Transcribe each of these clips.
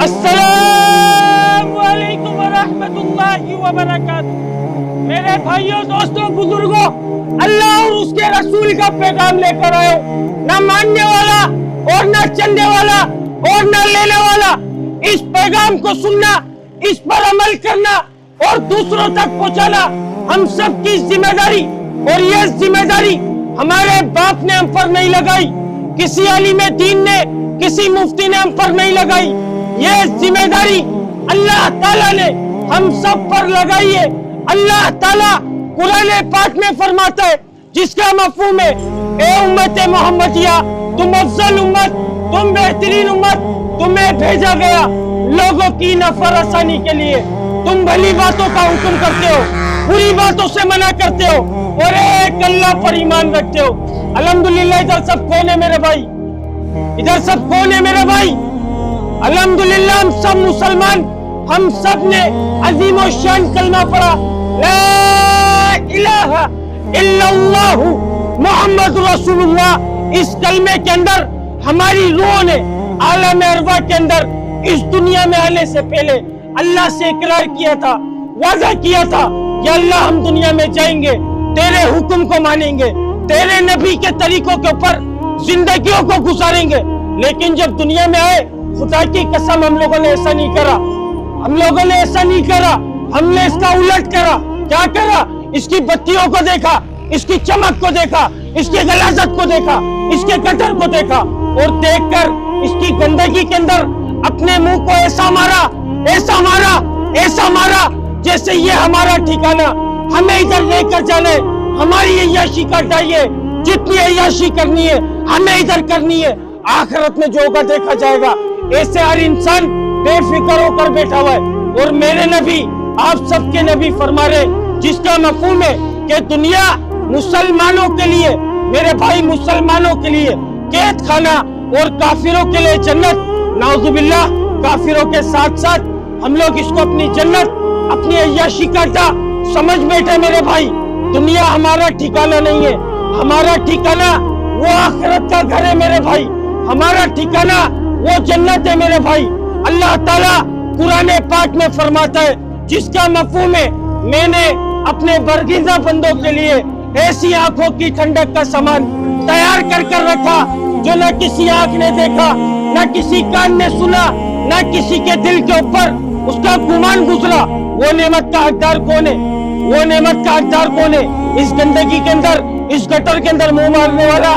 السلام علیکم ورحمۃ اللہ وبرکاتہ۔ میرے بھائیوں، دوستوں، بزرگوں، اللہ اور اس کے رسول کا پیغام لے کر آئے، نہ ماننے والا اور نہ چلنے والا اور نہ لینے والا، اس پیغام کو سننا، اس پر عمل کرنا اور دوسروں تک پہنچانا ہم سب کی ذمہ داری۔ اور یہ ذمہ داری ہمارے باپ نے ہم پر نہیں لگائی، کسی عالم دین نے، کسی مفتی نے ہم پر نہیں لگائی، یہ ذمہ داری اللہ تعالیٰ نے ہم سب پر لگائی ہے۔ اللہ تعالیٰ قرآن پاک میں فرماتا ہے، جس کا مفہوم ہے، اے امت محمدیہ، تم افضل امت، تم بہترین امت، تمہیں بھیجا گیا لوگوں کی نفع رسانی کے لیے۔ تم بھلی باتوں کا حکم کرتے ہو، بری باتوں سے منع کرتے ہو اور ایک اللہ پر ایمان رکھتے ہو۔ الحمدللہ ادھر سب کون ہے میرے بھائی؟ ادھر سب کون ہے میرے بھائی؟ الحمدللہ ہم سب مسلمان، ہم سب نے عظیم و شان کلمہ پڑھا، لا الہ الا اللہ محمد رسول اللہ۔ اس کلمے کے اندر ہماری روح نے عالم ارواح کے اندر اس دنیا میں آنے سے پہلے اللہ سے اقرار کیا تھا، وعدہ کیا تھا کہ اللہ ہم دنیا میں جائیں گے، تیرے حکم کو مانیں گے، تیرے نبی کے طریقوں کے اوپر زندگیوں کو گزاریں گے۔ لیکن جب دنیا میں آئے، خدا کی قسم ہم لوگوں نے ایسا نہیں کرا، ہم لوگوں نے ایسا نہیں کرا، ہم نے اس کا الٹ کرا۔ کیا کرا؟ اس کی بتیوں کو دیکھا، اس کی چمک کو دیکھا، اس کی غلاظت کو دیکھا، اس کے قدر کو دیکھا، اور دیکھ کر اس کی گندگی کے اندر اپنے منہ کو ایسا مارا، ایسا مارا، ایسا مارا جیسے یہ ہمارا ٹھکانہ، ہمیں ادھر لے کر جانا ہے، ہماری عیاشی کا ڈائیے، جتنی عیاشی کرنی ہے ہمیں ادھر کرنی ہے، آخرت میں جو ہوگا دیکھا جائے گا۔ ایسے ہر انسان بے فکر ہو کر بیٹھا ہوا ہے۔ اور میرے نبی، آپ سب کے نبی فرما رہے، جس کا مفہوم ہے کہ دنیا مسلمانوں کے لیے، میرے بھائی، مسلمانوں کے لیے قید خانہ اور کافروں کے لیے جنت۔ نعوذ باللہ، کافروں کے ساتھ ساتھ ہم لوگ اس کو اپنی جنت، اپنی عیاشی کا اڈا سمجھ بیٹھے۔ میرے بھائی، دنیا ہمارا ٹھکانہ نہیں ہے، ہمارا ٹھکانہ وہ آخرت کا گھر ہے میرے بھائی، ہمارا ٹھکانہ وہ جنت ہے میرے بھائی۔ اللہ تعالیٰ قرآن پاک میں فرماتا ہے، جس کا مفہوم ہے، میں نے اپنے برگزیدہ بندوں کے لیے ایسی آنکھوں کی ٹھنڈک کا سامان تیار کر کر رکھا جو نہ کسی آنکھ نے دیکھا، نہ کسی کان نے سنا، نہ کسی کے دل کے اوپر اس کا گمان گزرا۔ وہ نعمت کا حقدار کون ہے؟ وہ نعمت کا حقدار کون ہے؟ اس گندگی کے اندر، اس گٹر کے اندر منہ مارنے والا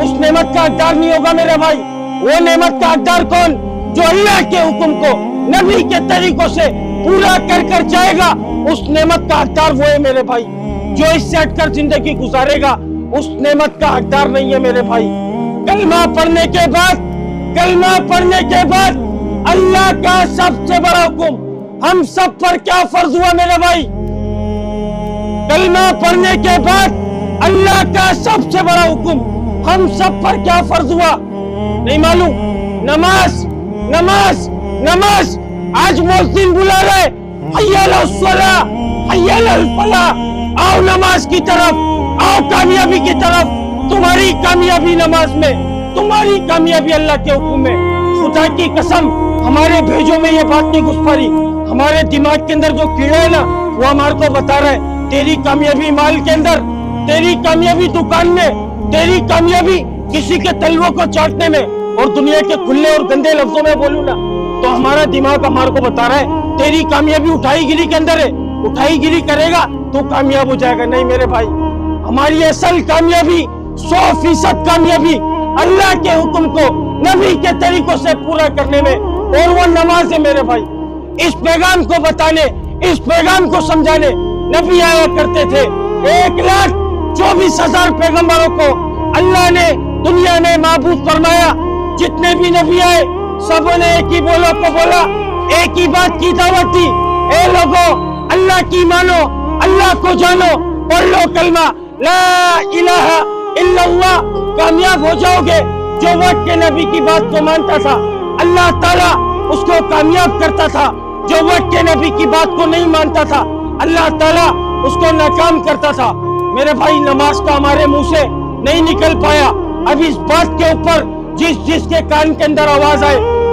اس نعمت کا حقدار نہیں ہوگا میرے بھائی۔ وہ نعمت کا حقدار کون؟ جو اللہ کے حکم کو نبی کے طریقوں سے پورا کر کر جائے گا، اس نعمت کا حقدار وہ ہے میرے بھائی۔ جو اس سے ہٹ کر زندگی گزارے گا، اس نعمت کا حقدار نہیں ہے میرے بھائی۔ کلمہ پڑھنے کے بعد، کلمہ پڑھنے کے بعد اللہ کا سب سے بڑا حکم ہم سب پر کیا فرض ہوا میرے بھائی؟ کلمہ پڑھنے کے بعد اللہ کا سب سے بڑا حکم ہم سب پر کیا فرض ہوا؟ نہیں معلوم؟ نماز، نماز، نماز۔ آج مؤذن بلا رہے، حی علی الصلاۃ، حی علی الفلاح، آؤ نماز کی طرف، آؤ کامیابی کی طرف۔ تمہاری کامیابی نماز میں، تمہاری کامیابی اللہ کے حکم میں۔ خدا کی قسم ہمارے بھیجوں میں یہ بات نہیں گھس پا رہی، ہمارے دماغ کے اندر جو کیڑا ہے نا، وہ ہمارے کو بتا رہا ہے، تیری کامیابی مال کے اندر، تیری کامیابی دکان میں، تیری کامیابی کسی کے تلووں کو چاٹنے میں، اور دنیا کے کھلے اور گندے لفظوں میں بولوں نا تو ہمارا دماغ ہمارے کو بتا رہا ہے تیری کامیابی اٹھائی گیری کے اندر ہے، اٹھائی گیری کرے گا تو کامیاب ہو جائے گا۔ نہیں میرے بھائی، ہماری اصل کامیابی، 100% کامیابی اللہ کے حکم کو نبی کے طریقوں سے پورا کرنے میں، اور وہ نماز ہے میرے بھائی۔ اس پیغام کو بتانے، اس پیغام کو سمجھانے نبی آیا کرتے تھے۔ 1,24,000 پیغمبروں کو اللہ نے دنیا میں معبود فرمایا۔ جتنے بھی نبی آئے سبوں نے ایک ہی بولا کو بولا، ایک ہی بات کی دعوت دی، اے لوگوں اللہ کی مانو، اللہ کو جانو، پڑھ لو کلمہ لا الہ الا اللہ، کامیاب ہو جاؤ گے۔ جو وقت کے نبی کی بات کو مانتا تھا، اللہ تعالیٰ اس کو کامیاب کرتا تھا۔ جو وقت کے نبی کی بات کو نہیں مانتا تھا، اللہ تعالیٰ اس کو ناکام کرتا تھا۔ میرے بھائی، نماز کا ہمارے منہ سے نہیں نکل پایا۔ اب اس بات کے اوپر جس کے کان کے اندر آواز آئے،